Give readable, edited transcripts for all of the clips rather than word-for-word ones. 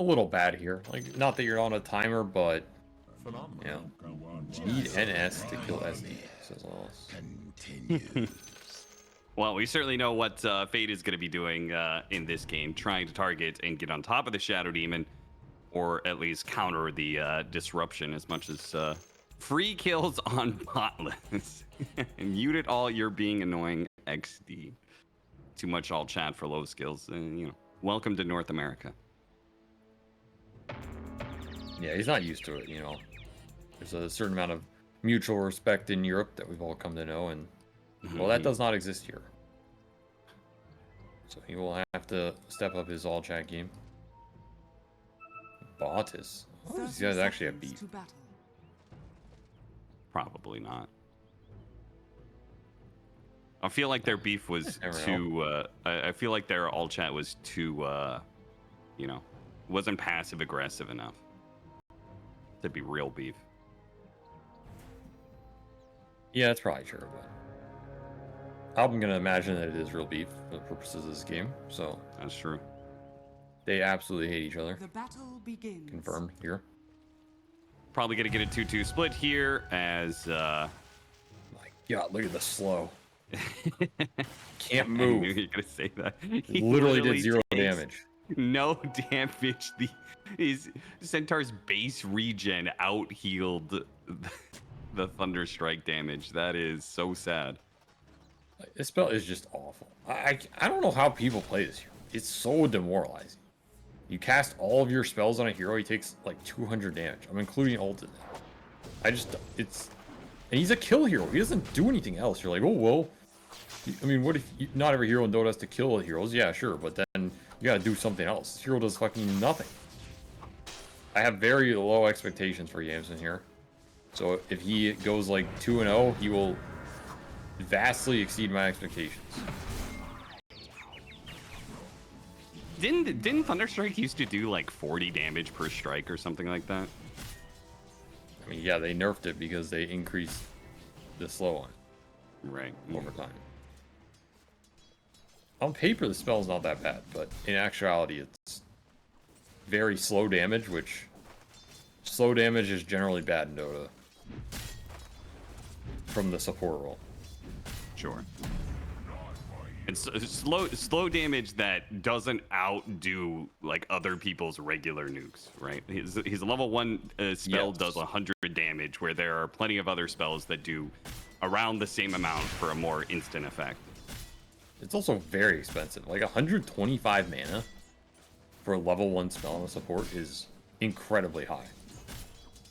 a little bad here. Like, not that you're on a timer, but yeah, need NS to kill SD. Says all else. Well, we certainly know what Fate is going to be doing in this game, trying to target and get on top of the Shadow Demon, or at least counter the disruption as much as free kills on botless. And mute it all, you're being annoying, XD. Too much all chat for low skills. Welcome to North America. Yeah, he's not used to it, There's a certain amount of mutual respect in Europe that we've all come to know, and well, that does not exist here. So he will have to step up his all chat game. Bottis. Oh, these guys actually have beef. Probably not. I feel like their beef was too. I feel like their all chat was too. Wasn't passive aggressive enough to be real beef. Yeah, that's probably true. But I'm gonna imagine that it is real beef for the purposes of this game. So that's true. They absolutely hate each other. The battle begins. Confirmed here. Probably gonna get a 2-2 split here as. My God, look at the slow. Can't move. I knew you were gonna say that. He literally did 0 damage. No damage. His Centaur's base regen out healed the Thunder Strike damage. That is so sad. This spell is just awful. I don't know how people play this hero. It's so demoralizing. You cast all of your spells on a hero, he takes like 200 damage. I'm including ult in that. And he's a kill hero. He doesn't do anything else. You're like, oh, well, I mean, what if not every hero in Dota has to kill heroes? Yeah, sure, but then you gotta do something else. This hero does fucking nothing. I have very low expectations for Yamson here. So if he goes like 2-0, he will vastly exceed my expectations. Didn't Thunderstrike used to do like 40 damage per strike or something like that? I mean, yeah, they nerfed it because they increased the slow on right over time. On paper, the spell is not that bad, but in actuality, it's very slow damage, which slow damage is generally bad in Dota from the support role. Sure. It's slow damage that doesn't outdo like other people's regular nukes, right? His level 1 spell does 100 damage, where there are plenty of other spells that do around the same amount for a more instant effect. It's also very expensive. Like 125 mana for a level 1 spell on the support is incredibly high.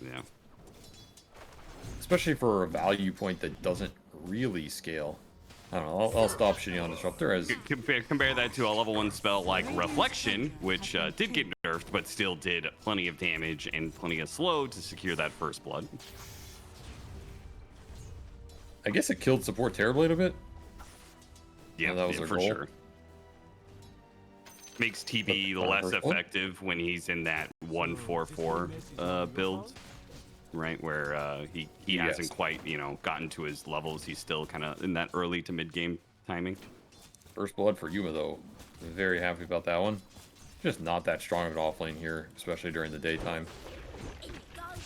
Yeah. Especially for a value point that doesn't really scale. I don't know, I'll stop shitting on Disruptor as... Compare that to a level 1 spell like Reflection, which did get nerfed, but still did plenty of damage and plenty of slow to secure that first blood. I guess it killed support Terrorblade a bit. Yeah, that was their for goal. Sure. Makes TB less effective when he's in that 1-4-4 build. Right, where he hasn't quite, gotten to his levels. He's still kind of in that early to mid-game timing. First blood for Yuma, though. Very happy about that one. Just not that strong of an offlane here, especially during the daytime.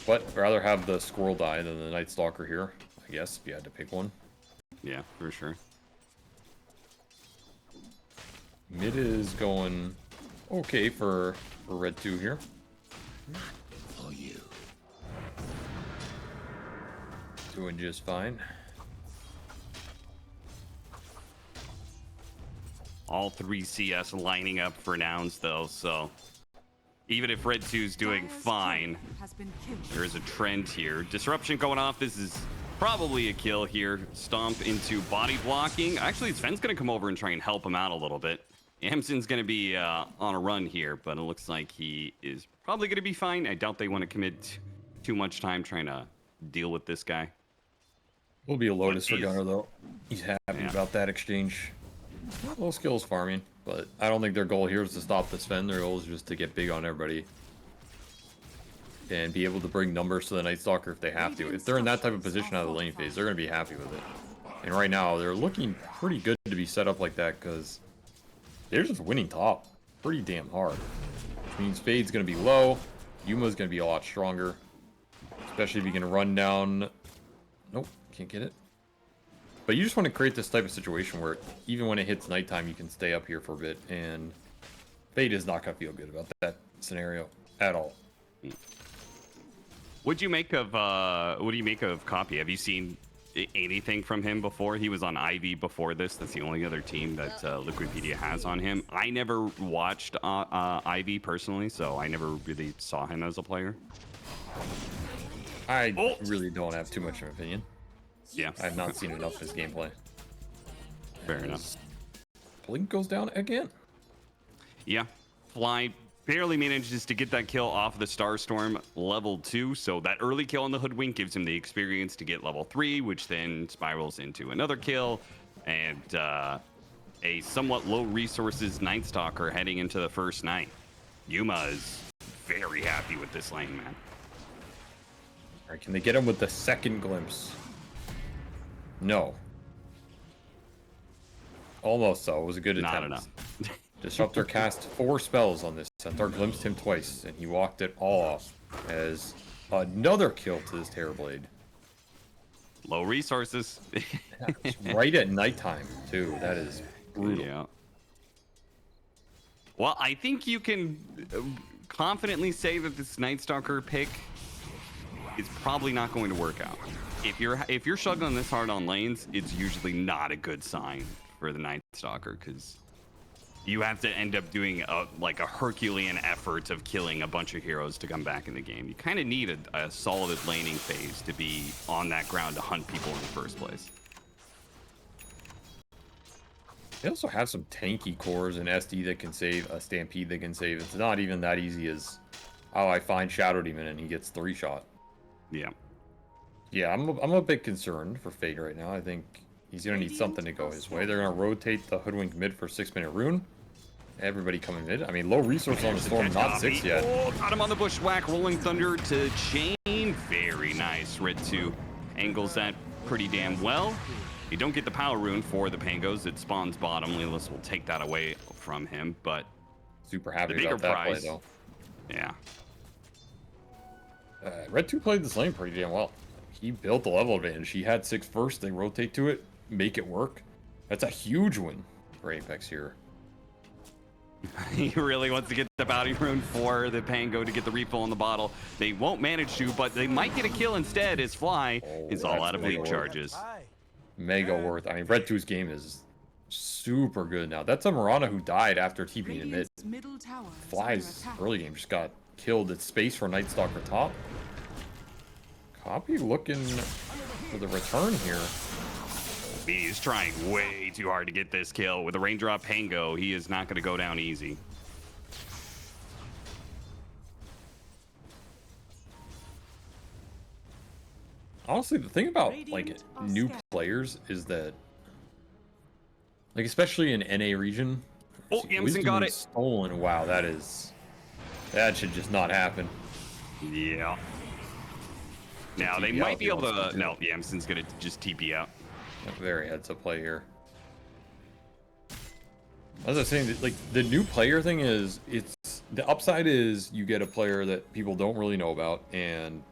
But rather have the Squirrel die than the Night Stalker here, I guess, if you had to pick one. Yeah, for sure. Mid is going okay for Red 2 here. For you. Doing just fine. All 3 CS lining up for nouns, though, so even if Red 2's doing fine, there is a trend here. Disruption going off. This is probably a kill here. Stomp into body blocking. Actually, Sven's going to come over and try and help him out a little bit. Amson's going to be on a run here, but it looks like he is probably going to be fine. I doubt they want to commit too much time trying to deal with this guy. Will be a Lotus for Gunner, though. He's happy about that exchange. Low skills farming, but I don't think their goal here is to stop the Sven. Their goal is just to get big on everybody and be able to bring numbers to the Night Stalker if they have to. If they're in that type of position out of the lane phase, they're going to be happy with it. And right now, they're looking pretty good to be set up like that because they're just winning top pretty damn hard. which means Fade's going to be low. Yuma's going to be a lot stronger, especially if you can run down. Nope, can't get it. But you just want to create this type of situation where even when it hits nighttime, you can stay up here for a bit, and Fade is not going to feel good about that scenario at all. What do you make of Copy? Have you seen anything from him before? He was on Ivy before this. That's the only other team that Liquipedia has on him. I never watched Ivy personally, so I never really saw him as a player. I really don't have too much of an opinion. Yeah. I have not seen enough of his gameplay. Fair enough. Blink goes down again. Yeah. Fly barely manages to get that kill off the Starstorm level 2. So that early kill on the Hoodwink gives him the experience to get level 3, which then spirals into another kill. And a somewhat low resources Night Stalker heading into the first night. Yuma is very happy with this lane, man. All right, can they get him with the second glimpse? No. Almost so. It was a good attempt. Not enough. Disruptor cast 4 spells on this. Centaur glimpsed him twice, and he walked it all off as another kill to this Terrorblade. Low resources. Right at nighttime, too. That is brutal. Yeah. Well, I think you can confidently say that this Night Stalker pick is probably not going to work out. If you're struggling this hard on lanes, it's usually not a good sign for the Night Stalker, because you have to end up doing a Herculean effort of killing a bunch of heroes to come back in the game. You kind of need a solid laning phase to be on that ground to hunt people in the first place. They also have some tanky cores and SD that can save, a Stampede that can save. It's not even that easy as how I find Shadow Demon and he gets 3-shot. Yeah. Yeah, I'm a bit concerned for Fade right now. I think he's going to need something to go his way. They're going to rotate the Hoodwink mid for 6-minute rune. Everybody coming mid. I mean, low resource on the Storm, not 6 yet. Oh, got him on the Bushwhack. Rolling Thunder to chain. Very nice. Red 2 angles that pretty damn well. You don't get the power rune for the Pangos. It spawns bottom. Lelis will take that away from him, but super happy the bigger about that prize, play, though. Yeah. Red 2 played this lane pretty damn well. He built the level advantage. He had 6 first. They rotate to it, make it work. That's a huge win for Apex here. He really wants to get the bounty rune for the Pango to get the refill on the bottle. They won't manage to, but they might get a kill instead as Fly is all out of leap charges. Mega worth. I mean, Red 2's game is super good now. That's a Mirana who died after TPing in mid. Fly's early game just got killed. It's space for Night Stalker top. Copy looking for the return here. He's trying way too hard to get this kill. With a raindrop Pango, he is not going to go down easy. Honestly, the thing about new players is that, especially in NA region, oh, Yamson got it. Stolen. Wow, that should just not happen. Yeah. Now they might be able to. No, Yamson's gonna just TP out. Very heads up play here. As I was saying, the new player thing is, the upside is you get a player that people don't really know about and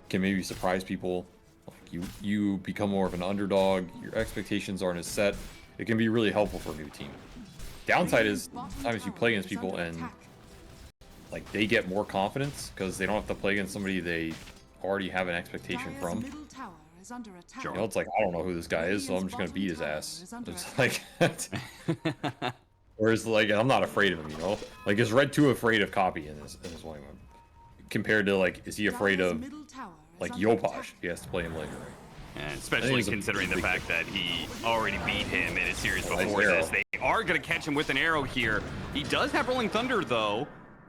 can maybe surprise people. Like you become more of an underdog. Your expectations aren't as set. It can be really helpful for a new team. Downside is sometimes you play against people and they get more confidence because they don't have to play against somebody they already have an expectation from. You know, it's like, I don't know who this guy is, so I'm just gonna beat his ass. It's like, whereas I'm not afraid of him, you know. Is Red 2 afraid of Copy in this lane? Compared to is he afraid of Yopaj if he has to play him later? And especially considering the fact that he already beat him in a series before this. They are gonna catch him with an arrow here. He does have Rolling Thunder though.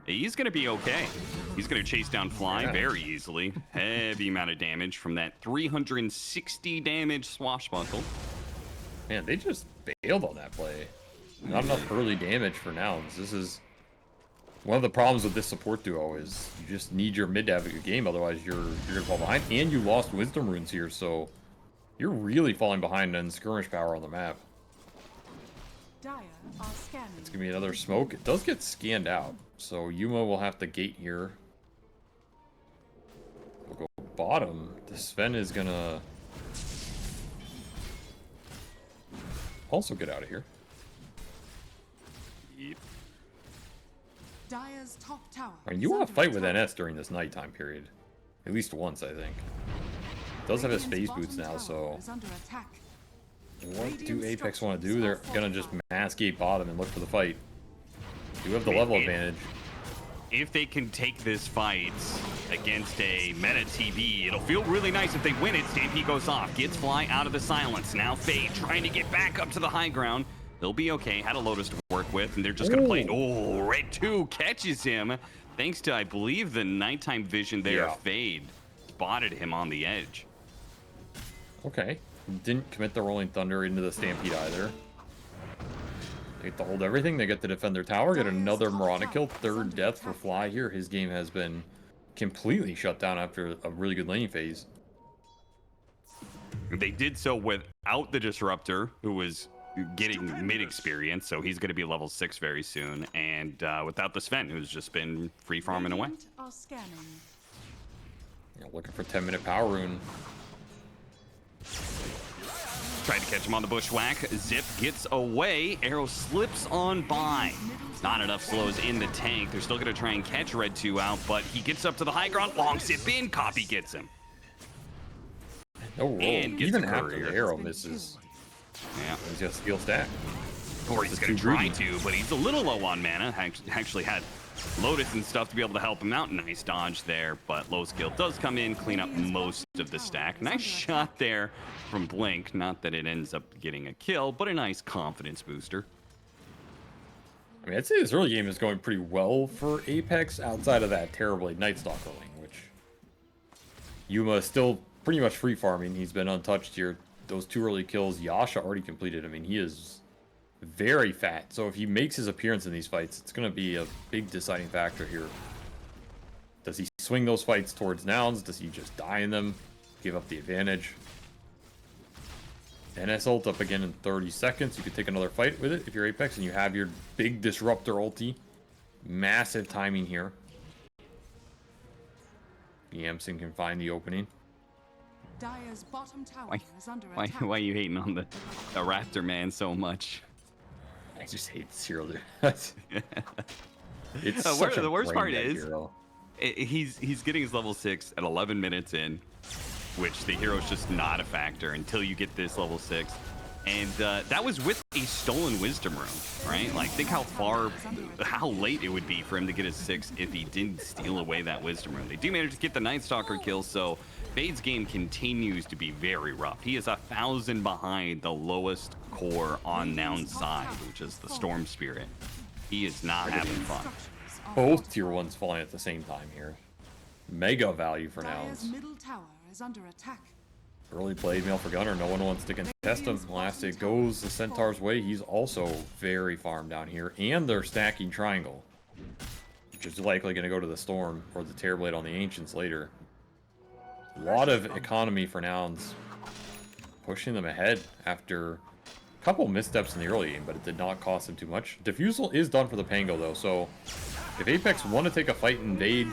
He's going to be okay. He's going to chase down Fly very easily. Heavy amount of damage from that 360 damage Swashbuckle. Man, they just bailed on that play. Not enough early damage for Nouns. This is one of the problems with this support duo is you just need your mid to have a good game. Otherwise, you're going to fall behind. And you lost Wisdom Runes here, so you're really falling behind on skirmish power on the map. Dire are scanning. It's gonna be another smoke. It does get scanned out, so Yuma will have to gate here. We'll go bottom. The Sven is gonna also get out of here. Yep. Dire's top tower. I mean, you want to fight with NS during this nighttime period. At least once, I think. Does have his phase boots now, so what do Apex want to do? They're gonna just mass gate bottom and look for the fight. You have the level advantage. If they can take this fight against a meta TV, it'll feel really nice if they win it. Stampede goes off, gets Fly out of the silence. Now Fade trying to get back up to the high ground. They'll be okay. Had a Lotus to work with, and they're just gonna play. Oh, Red 2 catches him, thanks to, I believe, the nighttime vision there. Yeah. Fade spotted him on the edge. Okay. Didn't commit the Rolling Thunder into the Stampede either. They get to hold everything. They get to defend their tower. Get another Mirana kill. Third death for Fly here. His game has been completely shut down after a really good laning phase. They did so without the Disruptor, who was getting mid experience, so he's going to be level 6 very soon, and without the Sven, who's just been free farming away. Are scanning. Looking for 10-minute power rune. Tried to catch him on the bushwhack. Zip gets away. Arrow slips on by. Not enough slows in the tank. They're still going to try and catch Red 2 out, but he gets up to the high ground. Long zip in. Copy gets him. No roll. And gets Even the after courier. the arrow misses. Yeah. He's got steal stack. Or he's going to try to, but he's a little low on mana. Actually had Lotus and stuff to be able to help him out. Nice dodge there, but low skill does come in, clean up most of the stack. Nice shot there from Blink. Not that it ends up getting a kill, but a nice confidence booster. I mean, I'd say this early game is going pretty well for Apex outside of that terribly Night Stalker lane, which Yuma is still pretty much free farming. He's been untouched here. Those 2 early kills, Yasha already completed. I mean, he is very fat. So if he makes his appearance in these fights, it's going to be a big deciding factor here. Does he swing those fights towards nouns? Does he just die in them? Give up the advantage? NS ult up again in 30 seconds. You could take another fight with it if you're Apex and you have your big disruptor ulti. Massive timing here. Yamson can find the opening. Dire's bottom tower Why, is under why, attack. why are you hating on the Raptor man so much? I just hate Cyril. It's The worst part is hero. he's getting his level 6 at 11 minutes in, which the hero's just not a factor until you get this level 6. And that was with a stolen wisdom room, right? Like, think how late it would be for him to get his 6 if he didn't steal away that wisdom room. They do manage to get the Night Stalker kill, so Fade's game continues to be very rough. He is 1,000 behind the lowest core on Noun's side, which is the Storm Spirit. He is not having fun. Both tier 1s falling at the same time here. Mega value for Dire's nouns. middle tower is under attack. Early played Mail for Gunner. No one wants to contest him. Last it goes the Centaur's way. He's also very farmed down here. And they're stacking Triangle, which is likely going to go to the Storm or the Terrorblade on the Ancients later. A lot of economy for nouns. Pushing them ahead after a couple missteps in the early game, but it did not cost them too much. Diffusal is done for the Pango, though, so if Apex want to take a fight and invade,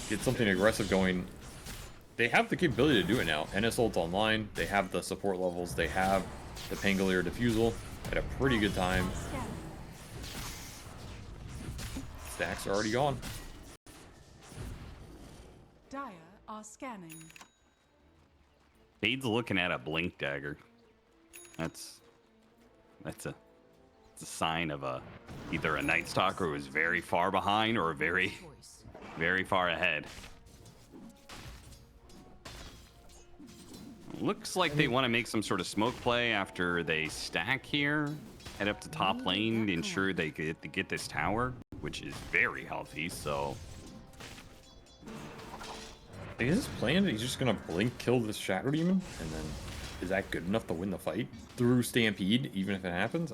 get something aggressive going, they have the capability to do it now. NS ult online, they have the support levels, they have the Pangolier Diffusal at a pretty good time. Stacks are already gone. Dire are scanning. Fade's looking at a Blink dagger. That's a sign of either a Night Stalker who is very far behind or very far ahead. Looks like they want to make some sort of smoke play after they stack here. Head up to top lane to ensure they get this tower, which is very healthy, so... I think his plan, he's just going to blink kill this Shadow Demon, and then is that good enough to win the fight through Stampede, even if it happens?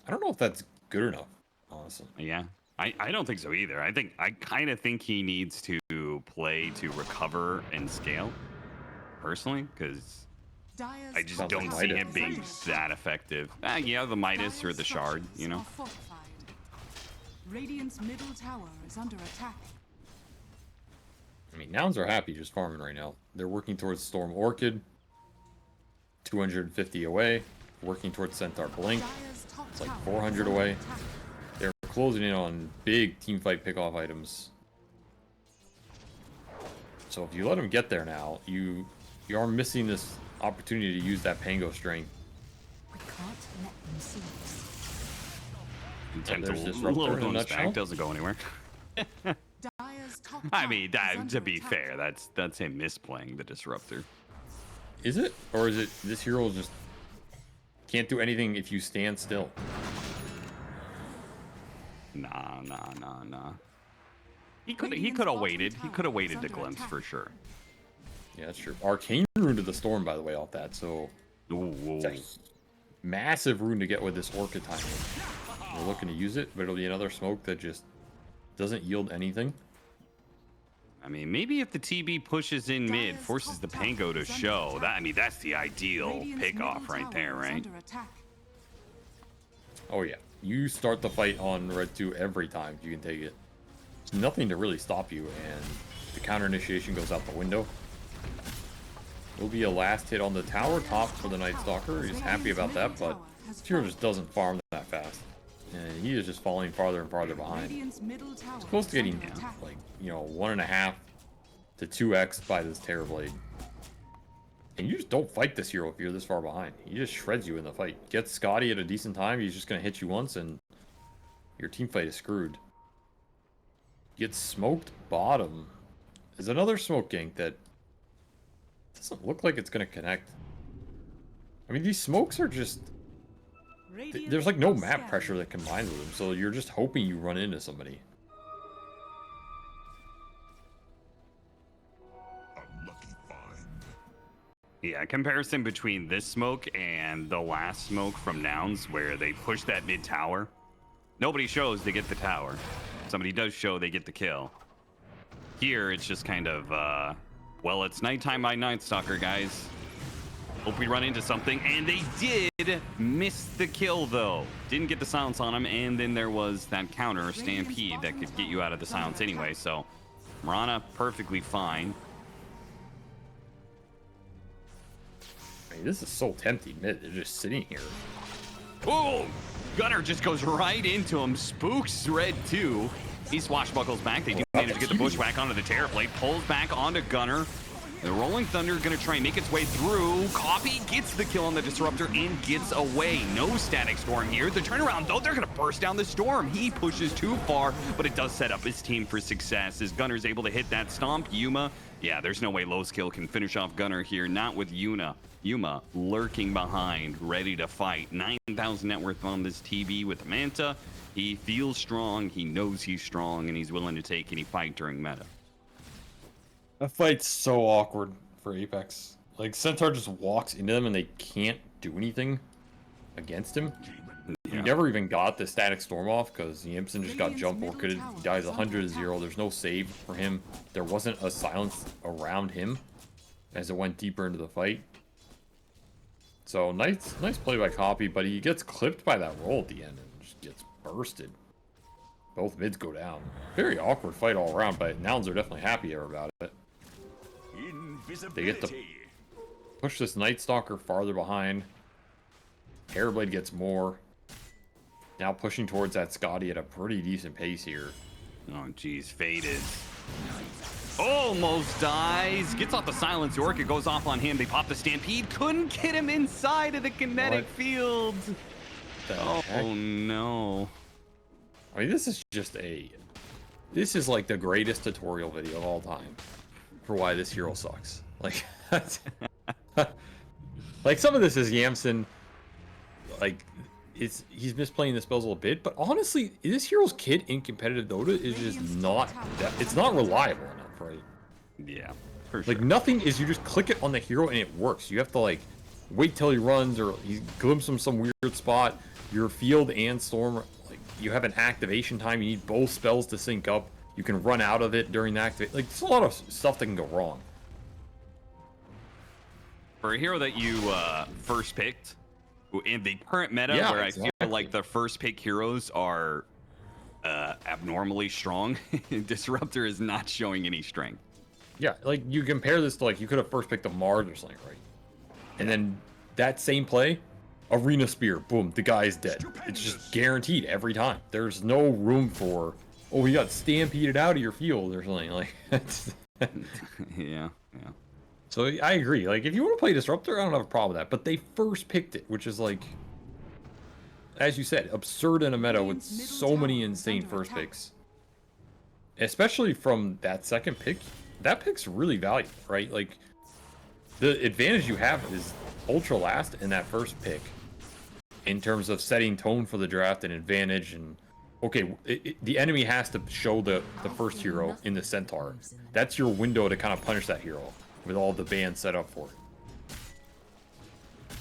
I don't know if that's good enough, honestly. Yeah, I don't think so either. I kind of think he needs to play to recover and scale, personally, because Dire's I just top don't tower see is him being under that effective. Yeah, the Midas or Dire's the Shard, structures you know. are fortified. Radiant's middle tower is under attack. I mean, nouns are happy just farming right now. They're working towards Storm Orchid. 250 away. Working towards Centaur Blink. Dire's top It's like tower is 400 under away. attack. They're closing in on big teamfight pickoff items. So if you let them get there now, you are missing this opportunity to use that Pango strength. We can't let them see us. Intent there's to Disruptor load in a goes nutshell. back, doesn't go anywhere. Dire's top I tower mean, is that, under to be attack. fair, that's him misplaying the Disruptor. Is it? Or is it this hero just can't do anything if you stand still? Nah. He Radiant's could have bottom waited. He tower could have is waited to under glimpse attack. for sure. Yeah, that's true. Arcane rune to the storm, by the way, off that. So Ooh, it's a massive rune to get with this Orchid timing. We're looking to use it, but it'll be another smoke that just doesn't yield anything. I mean, maybe if the TB pushes in mid, Dire's forces top the tower Pango to is under show. attack. That I mean, that's the ideal Radiant's pick-off middle right tower there, is right? under attack. Oh yeah, you start the fight on red 2 every time if you can take it. There's nothing to really stop you, and the counter initiation goes out the window. It'll be a last hit on the tower top for the Night Stalker. He's happy about that, but Tiro just doesn't farm that fast. And he is just falling farther and farther behind. Radiant's middle tower It's close to is getting, under attack. like, 1.5 to 2x by this Terrorblade. And you just don't fight this hero if you're this far behind. He just shreds you in the fight. Gets Scotty at a decent time, he's just going to hit you once, and your team fight is screwed. Gets smoked bottom. There's another smoke gank that doesn't look like it's going to connect. I mean, these smokes are just... There's like no map pressure that combines with them, so you're just hoping you run into somebody. Unlucky find. Yeah, comparison between this smoke and the last smoke from Nouns, where they push that mid tower. Nobody shows they get the tower. Somebody does show they get the kill. Here, it's just kind of, well, it's nighttime by Night Stalker, guys. Hope we run into something. And they did miss the kill, though. Didn't get the silence on him, and then there was that counter stampede that could get you out of the silence anyway. So, Mirana, perfectly fine. I mean, this is so tempting mid. They're just sitting here. Oh! Gunner just goes right into him. Spooks Red 2. He swashbuckles back. They do manage to get the bushwhack onto the Terrorblade. Pulls back onto Gunner. The Rolling Thunder going to try and make its way through. Coffee gets the kill on the Disruptor and gets away. No Static Storm here. The turnaround, though, they're going to burst down the Storm. He pushes too far, but it does set up his team for success as Gunner's able to hit that Stomp. Yuma, yeah, there's no way Low Skill can finish off Gunner here. Not with Yuma. Yuma lurking behind, ready to fight. 9,000 net worth on this TB with the Manta. He feels strong, he knows he's strong, and he's willing to take any fight during meta. That fight's so awkward for Apex. Like, Centaur just walks into them and they can't do anything against him. He never even got the Static Storm off because Yimson just got jump orchided. He dies 100-0. There's no save for him. There wasn't a silence around him as it went deeper into the fight. So, nice play by Copy, but he gets clipped by that roll at the end and just gets bursted. Both mids go down. Very awkward fight all around, but Nouns are definitely happier about it. They get to push this Night Stalker farther behind. Terrorblade gets more. Now pushing towards that Scotty at a pretty decent pace here. Oh, geez, faded. Almost dies. Gets off the silence. Orchid goes off on him. They pop the Stampede. Couldn't get him inside of the kinetic field. Oh, no. I mean, this is just this is like the greatest tutorial video of all time for why this hero sucks. Like, like some of this is Yamson. Like, he's misplaying the spells a little bit, but honestly, this hero's kit in competitive Dota is just not it's not reliable enough, right? Yeah, for sure. Like, nothing is you just click it on the hero and it works. You have to, like, wait till he runs or he glimpses from some weird spot. Your field and storm, like, you have an activation time. You need both spells to sync up. You can run out of it during the activate. Like, there's a lot of stuff that can go wrong. For a hero that you first picked, in the current meta, Yeah, where exactly. I feel like the first pick heroes are abnormally strong, Disruptor is not showing any strength. Yeah, like you compare this to like you could have first picked a Mars or something, right? And then that same play, Arena Spear, boom, the guy is dead. It's just guaranteed every time. There's no room for, oh, he got stampeded out of your field or something like. Yeah. So I agree. Like if you want to play Disruptor, I don't have a problem with that. But they first picked it, which is like, as you said, absurd in a meta with so many insane first picks. Especially from that second pick, that pick's really valuable, right? Like the advantage you have is ultra last in that first pick in terms of setting tone for the draft and advantage. And okay, the enemy has to show the first hero in the Centaur. That's your window to kind of punish that hero with all the bans set up for it.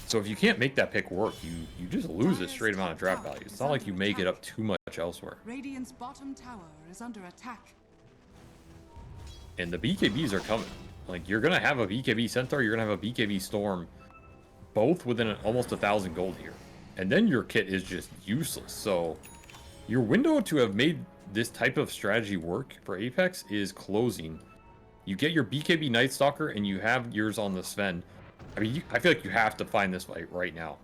So if you can't make that pick work, you just lose a straight amount of draft value. It's not like you make it up too much elsewhere. Radiant's bottom tower is under attack. And the BKBs are coming. Like, you're going to have a BKB Centaur, you're going to have a BKB Storm, both within almost 1,000 gold here. And then your kit is just useless. So, your window to have made this type of strategy work for Apex is closing. You get your BKB Night Stalker, and you have yours on the Sven. I mean, I feel like you have to find this fight right now.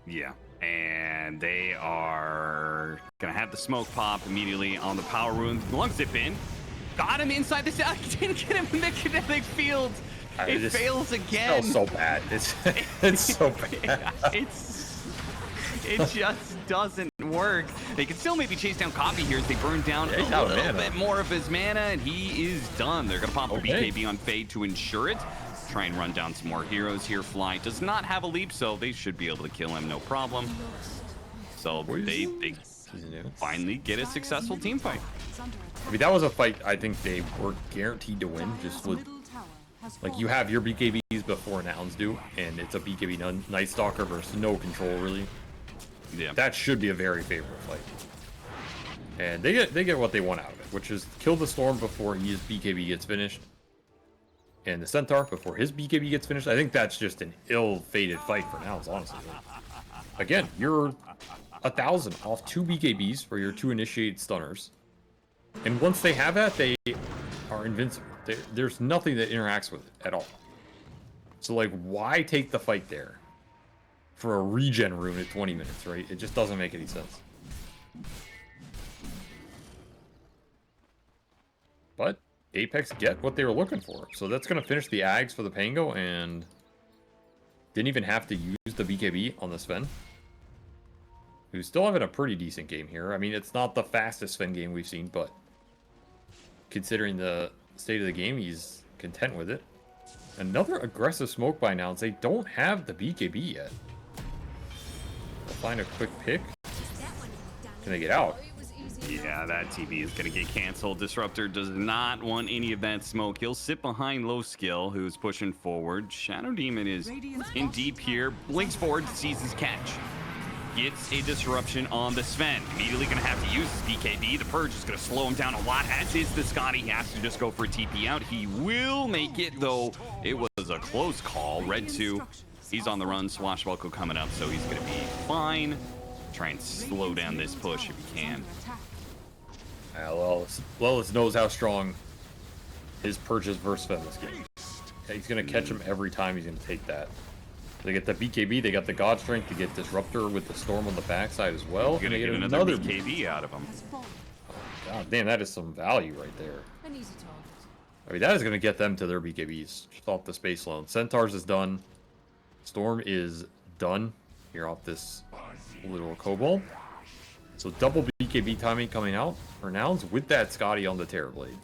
Yeah. And they are going to have the smoke pop immediately on the power rune. Long zip in. Got him inside the cell. Didn't get him in the kinetic field. It fails again. It's so bad. It's so bad. It just doesn't work. They can still maybe chase down Coffee here as they burn down a little bit more of his mana, and he is done. They're going to pop the BKB on Fade to ensure it. Try and run down some more heroes here. Fly does not have a leap, so they should be able to kill him, no problem. So they finally get a successful team fight. I mean, that was a fight I think they were guaranteed to win, just with, like, you have your BKBs before Nouns do, and it's a BKB Night Stalker versus no control, really. Yeah. That should be a very favorable fight. And they get what they want out of it, which is kill the Storm before his BKB gets finished, and the Centaur before his BKB gets finished. I think that's just an ill-fated fight for Nouns, honestly. Again, you're 1,000 off 2 BKBs for your 2 initiated stunners. And once they have that, they are invincible. There's nothing that interacts with it at all. So, like, why take the fight there for a regen rune at 20 minutes, right? It just doesn't make any sense. But Apex get what they were looking for. So that's going to finish the Ags for the Pango, and didn't even have to use the BKB on the Sven, who's still having a pretty decent game here. I mean, it's not the fastest Sven game we've seen, but considering the state of the game, he's content with it. Another aggressive smoke by Nouns. They don't have the BKB yet. They'll find a quick pick. Can they get out? Yeah, that TB is going to get canceled. Disruptor does not want any of that smoke. He'll sit behind Low Skill, who's pushing forward. Shadow Demon is in deep here. Blinks forward, sees his catch. Gets a disruption on the Sven. Immediately going to have to use his BKB. The Purge is going to slow him down a lot, as is the Scotty. He has to just go for a TP out. He will make it, though. It was a close call. Red 2, he's on the run. Swashbuckle coming up, so he's going to be fine. Try and slow down this push if he can. Lelis knows how strong his Purges versus Sven this game. Yeah, he's going to catch him every time. He's going to take that. They get the BKB, they got the God Strength to get Disruptor with the Storm on the backside as well. Gonna get another BKB out of him. Oh, God damn, that is some value right there. I mean, that is going to get them to their BKBs. Just off the space alone. Centaurs is done. Storm is done here off this little Cobalt. So double BKB timing coming out for Nouns with that Scotty on the Terrorblade.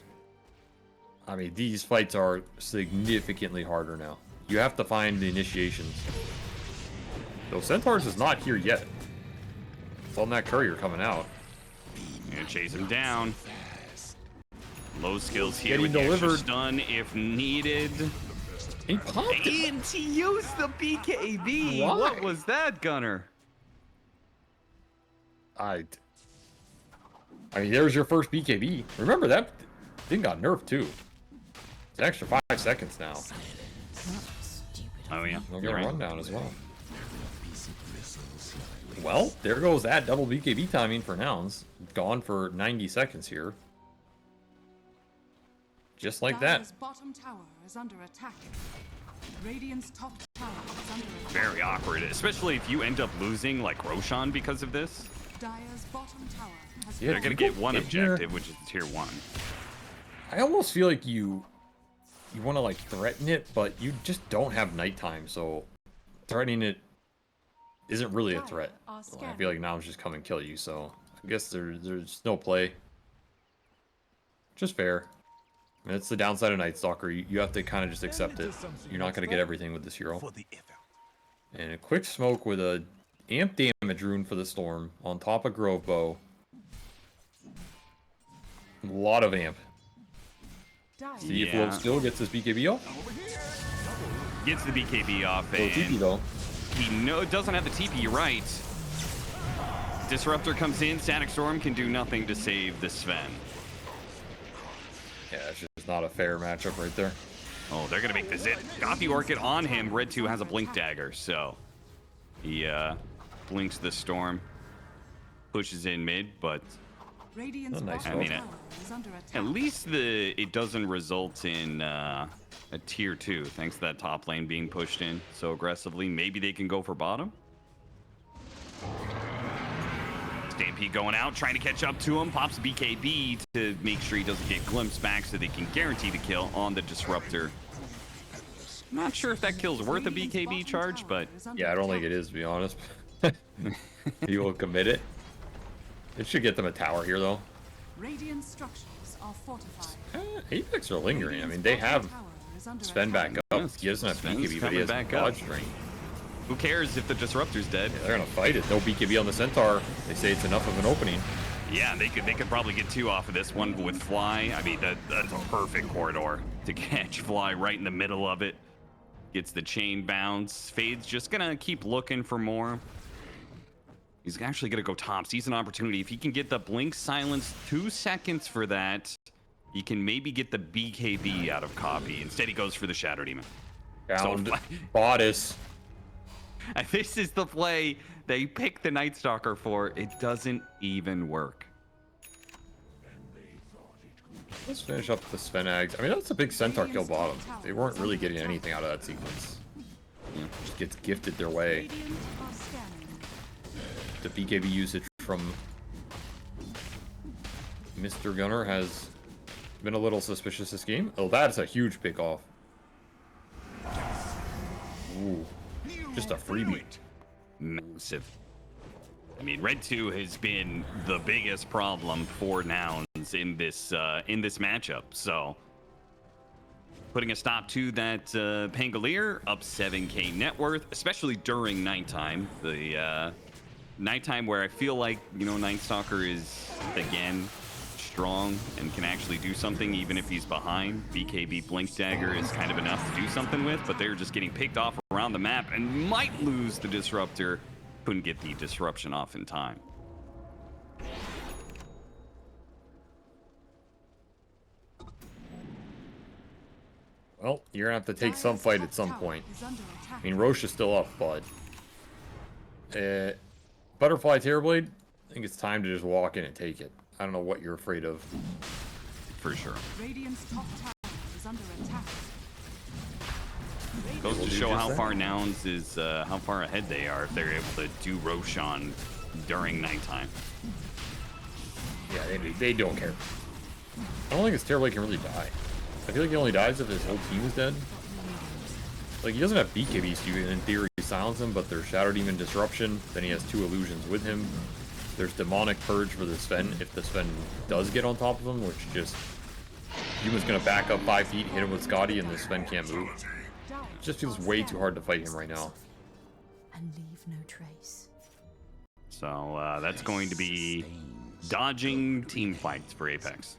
I mean, these fights are significantly harder now. You have to find the initiations. Though Centaurs is not here yet. It's on that courier coming out. Gonna chase him down. Low Skills here Getting with the extra delivered. stun if needed. He popped it. And he used the BKB. Why? What was that, Gunner? I mean, there's your first BKB. Remember, that thing got nerfed too. It's an extra 5 seconds now. Oh yeah, They'll you're get a right. rundown as well. Well, there goes that double BKB timing for nouns. Gone for 90 seconds here. Just like that. Dire's bottom tower is under attack. Radiant's top tower is under attack. Very awkward, especially if you end up losing like Roshan because of this. Dire's bottom tower has Yeah, They're gonna you get one get here. objective, which is tier 1. I almost feel like you want to like threaten it, but you just don't have nighttime, so threatening it isn't really a threat. I feel like nouns just come and kill you, so I guess there's no play. Just fair. I mean, it's the downside of Night Stalker. You have to kind of just accept it. You're not going to get everything with this hero. And a quick smoke with a amp damage rune for the storm on top of Grove Bow. A lot of amp. See if Wolf still gets his BKB off. Gets the BKB off, No TP and though. he doesn't have the TP. You're right. Disruptor comes in. Static Storm can do nothing to save the Sven. Yeah, it's just not a fair matchup right there. Oh, they're gonna make this it. Got the Orchid on him. Red 2 has a Blink Dagger, so he blinks the Storm, pushes in mid, but Radiant's nice bottom move. tower is under attack. at least it doesn't result in a tier 2, thanks to that top lane being pushed in so aggressively. Maybe they can go for bottom. Stampede going out, trying to catch up to him. Pops BKB to make sure he doesn't get glimpsed back so they can guarantee the kill on the Disruptor. Not sure if that kill's worth a BKB charge, but Yeah, I don't think it is, to be honest. He will commit it. It should get them a tower here, though. Radiant structures are fortified. Apex are lingering. I mean, they have Sven back up. Yes, He doesn't have Sven's BKB, but he coming has back up. dodge drain. who cares if the Disruptor's dead? Yeah, they're gonna fight it. No BKB on the Centaur. They say it's enough of an opening. Yeah, they could probably get 2 off of this one with Fly. I mean, that's a perfect corridor to catch Fly right in the middle of it. Gets the chain bounce. Fade's just gonna keep looking for more. He's actually gonna go top. Sees an opportunity. If he can get the blink silence 2 seconds for that, he can maybe get the BKB out of copy. Instead, he goes for the Shadow Demon. Downed So- bodice. This is the play they picked the Night Stalker for. It doesn't even work. Let's finish up the Sven Eggs. I mean, that's a big Centaur kill bottom. They weren't really getting anything out of that sequence. Just gets gifted their way. Radiant are scanning. The BKB usage from Mr. Gunner has been a little suspicious this game. Oh, that's a huge pick off. Ooh, just a freebie. Massive. I mean, Red 2 has been the biggest problem for nouns in this matchup. So, putting a stop to that Pangolier, up 7k net worth, especially during nighttime. The nighttime where I feel like, Night Stalker is, again, strong and can actually do something even if he's behind. BKB Blink Dagger is kind of enough to do something with, but they're just getting picked off around the map and might lose the Disruptor. Couldn't get the disruption off in time. Well, you're gonna have to take some Dire's fight top at some tower point. is under attack. I mean, Roche is still up, but Butterfly Terrorblade, I think it's time to just walk in and take it. I don't know what you're afraid of. For sure. Radiant's top tower is under attack. Goes to do show just how that. far nouns is, how far ahead they are if they're able to do Roshan during nighttime. Yeah, they don't care. I don't think his Terrorblade can really die. I feel like he only dies if his whole team is dead. Like, he doesn't have BKB, so you can, in theory, silence him, but there's Shadow Demon Disruption, then he has 2 illusions with him. There's Demonic Purge for the Sven, if the Sven does get on top of him, which just... Human's gonna back up 5 feet, hit him with Scotty, and the Sven can't move. It just feels way too hard to fight him right now. and leave no trace. So that's going to be dodging team fights for Apex.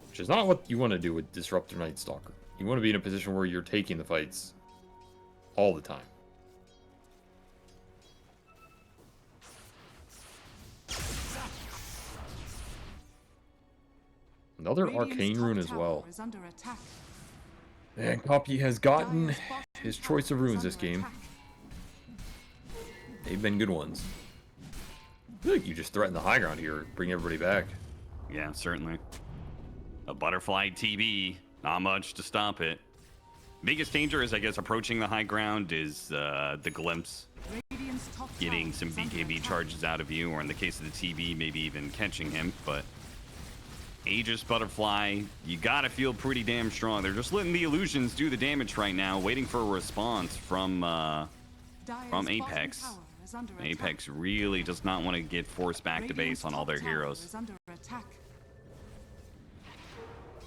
Which is not what you want to do with Disruptor Night Stalker. You want to be in a position where you're taking the fights all the time. Another Radiant's arcane top rune as tower well. is under attack. And Copy has gotten his choice of runes this game. They've been good ones. I feel like you just threaten the high ground here, bring everybody back. Yeah, certainly. A butterfly TB, not much to stop it. Biggest danger is, I guess, approaching the high ground is the glimpse. Getting some BKB charges out of you, or in the case of the TB, maybe even catching him. But Aegis Butterfly, you gotta feel pretty damn strong. They're just letting the illusions do the damage right now, waiting for a response from Apex. Apex really does not want to get forced back to base on all their heroes.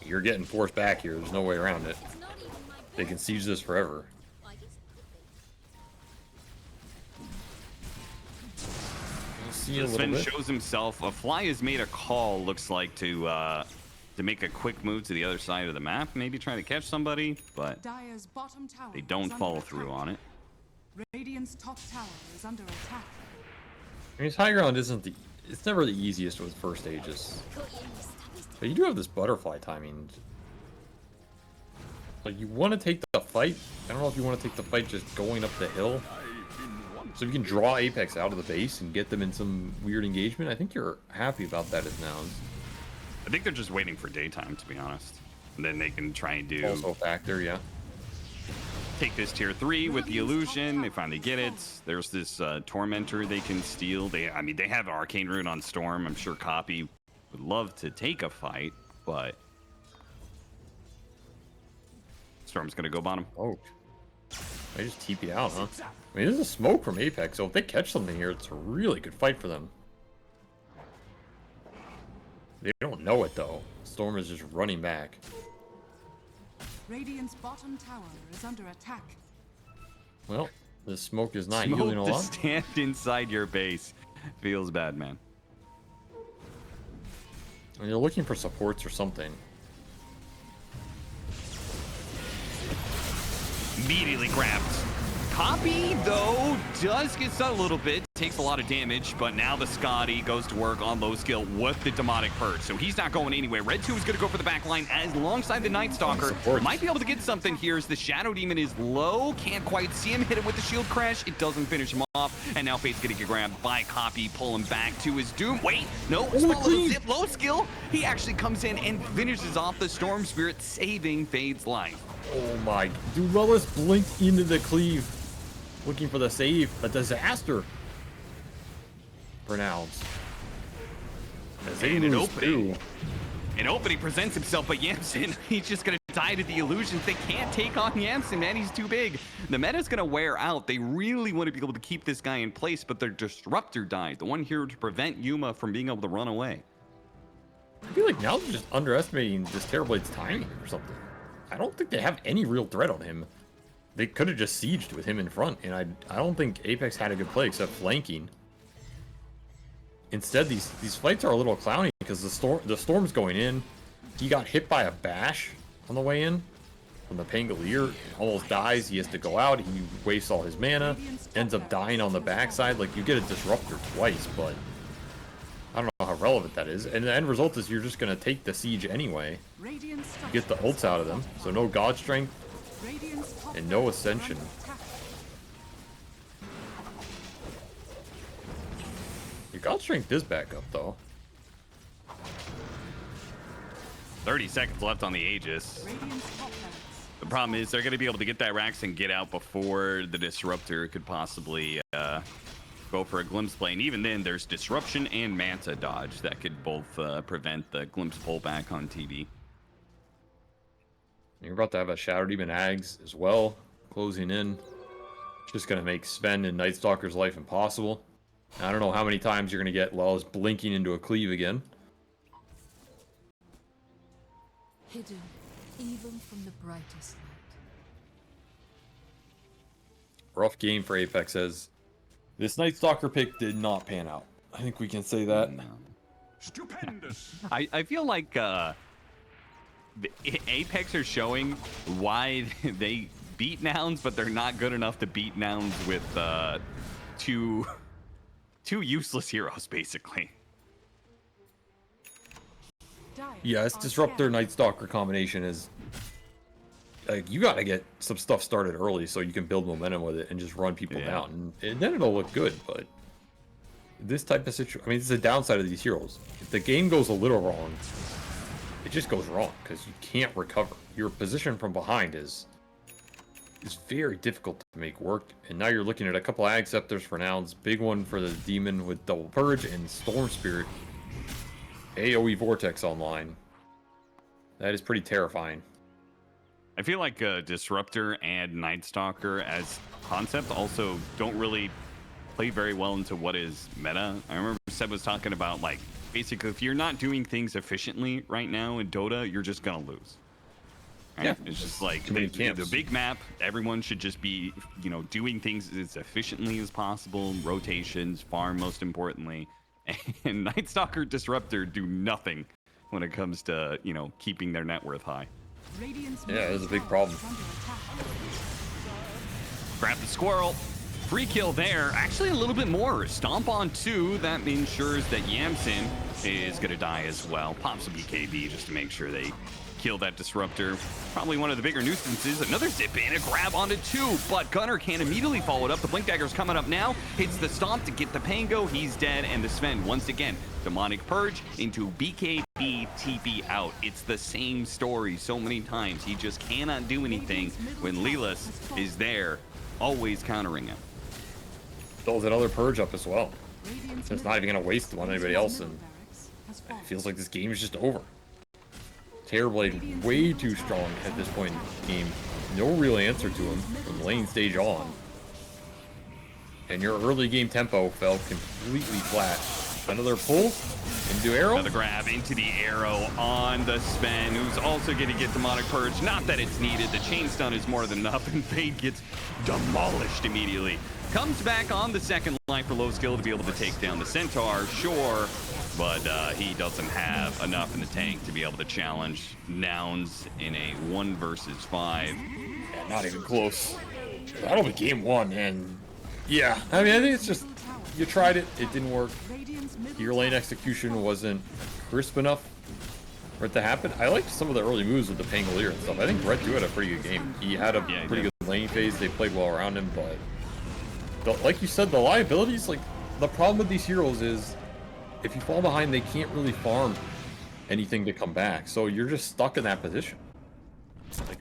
You're getting forced back here. There's no way around it. They can siege this forever. Sven shows himself. A Fly has made a call, looks like, to make a quick move to the other side of the map. Maybe trying to catch somebody, but they don't follow through on it. Radiant's top tower is under attack. I mean, high ground isn't it's never the easiest with first Aegis. But you do have this butterfly timing. Like, you want to take the fight. I don't know if you want to take the fight just going up the hill. So if you can draw Apex out of the base and get them in some weird engagement, I think you're happy about that as nouns. I think they're just waiting for daytime, to be honest. And then they can try and do... Also a factor, yeah. Take this tier 3 with the illusion. They finally get it. There's this Tormentor they can steal. I mean, they have Arcane Rune on Storm. I'm sure Copy would love to take a fight, but... Storm's gonna go bottom. Oh. They just TP out, huh? I mean, there's a smoke from Apex, so if they catch something here, it's a really good fight for them. They don't know it, though. Storm is just running back. Radiant's bottom tower is under attack. Well, the smoke is not Smoke healing a to lot. stand inside your base. Feels bad, man. And you're looking for supports or something. Immediately grabbed. Copy, though, does get stunned a little bit. Takes a lot of damage, but now the Scotty goes to work on low skill with the Demonic Purge. So he's not going anywhere. Red 2 is going to go for the back line as alongside the Night Stalker. Might be able to get something here as the Shadow Demon is low. Can't quite see him. Hit him with the shield crash. It doesn't finish him off. And now Fate's going to get grabbed by Copy. Pull him back to his doom. Wait, no. Small little zip, low skill. He actually comes in and finishes off the Storm Spirit, saving Fate's life. Oh my. Durelis blinked into the cleave. Looking for the save. A disaster. For nouns. And an opening presents himself, but Yamson, he's just going to die to the illusions. They can't take on Yamson, man. He's too big. The meta's going to wear out. They really want to be able to keep this guy in place, but their Disruptor died. The one here to prevent Yuma from being able to run away. I feel like now they're just underestimating this Terrorblade's timing or something. I don't think they have any real threat on him. They could have just sieged with him in front, and I don't think Apex had a good play except flanking. Instead, these fights are a little clowny because the storm's going in. He got hit by a bash on the way in from the Pangolier. Almost dies. He has to go out. He wastes all his mana. Ends up dying on the backside. Like, you get a disruptor twice, but I don't know how relevant that is. And the end result is you're just going to take the siege anyway. Get the ults out of them. So no God Strength and no Ascension. Your God Strength is back up, though. 30 seconds left on the Aegis. The problem is they're going to be able to get that Rax and get out before the Disruptor could possibly go for a Glimpse play. And even then, there's Disruption and Manta dodge that could both prevent the Glimpse pullback on TV. You're about to have a Shadow Demon Ags as well, closing in. Just going to make Sven and Night Stalker's life impossible. I don't know how many times you're going to get Lawless blinking into a cleave again. Hidden even from the brightest light. Rough game for Apex says. This Night Stalker pick did not pan out. I think we can say that. Stupendous. I feel like Apex are showing why they beat nouns, but they're not good enough to beat nouns with two useless heroes, basically. Yeah, this Disruptor Night Stalker combination is like you got to get some stuff started early so you can build momentum with it and just run people down, and then it'll look good. But this type of situation, I mean, it's the downside of these heroes. If the game goes a little wrong, it just goes wrong because you can't recover. Your position from behind is very difficult to make work. And now you're looking at a couple ag scepters for nouns, big one for the demon with double purge and storm spirit, AoE vortex online. That is pretty terrifying. I feel like Disruptor and Night Stalker as concept also don't really play very well into what is meta. I remember Seb was talking about, like, basically if you're not doing things efficiently right now in Dota, you're just gonna lose. Right? Yeah, it's just like the big map. Everyone should just be, you know, doing things as efficiently as possible. Rotations, farm, most importantly. And Night Stalker, Disruptor do nothing when it comes to, you know, keeping their net worth high. Yeah, there's a big problem. Grab the squirrel. Free kill there. Actually, a little bit more. Stomp on 2. That ensures that Yamsen is going to die as well. Pops a BKB just to make sure they kill that Disruptor. Probably one of the bigger nuisances. Another zip in, a grab onto 2, but Gunner can't immediately follow it up. The Blink Dagger's coming up now. Hits the Stomp to get the Pango. He's dead, and the Sven, once again, Demonic Purge into BKB, TP out. It's the same story so many times. He just cannot do anything when Lelis is there, always countering him. Builds another purge up as well. It's not even going to waste them on anybody else, and it feels like this game is just over. Terrorblade way too strong at this point in the game. No real answer to him from lane stage on. And your early game tempo fell completely flat. Another pull into arrow. Another grab into the arrow on the Sven, who's also going to get Demonic Purge. Not that it's needed. The chain stun is more than enough, and Fade gets demolished immediately. Comes back on the second line for low skill to be able to take down the Centaur, sure, but he doesn't have enough in the tank to be able to challenge Nouns in a 1 versus 5. Yeah, not even close. That'll be game 1, and yeah, I mean, I think it's just, you tried it, it didn't work. Your lane execution wasn't crisp enough for it to happen. I liked some of the early moves with the Pangolier and stuff. I think Red 2 had a pretty good game. He had a pretty good lane phase. They played well around him, but like you said, the liabilities, like, the problem with these heroes is if you fall behind, they can't really farm anything to come back. So you're just stuck in that position. Like,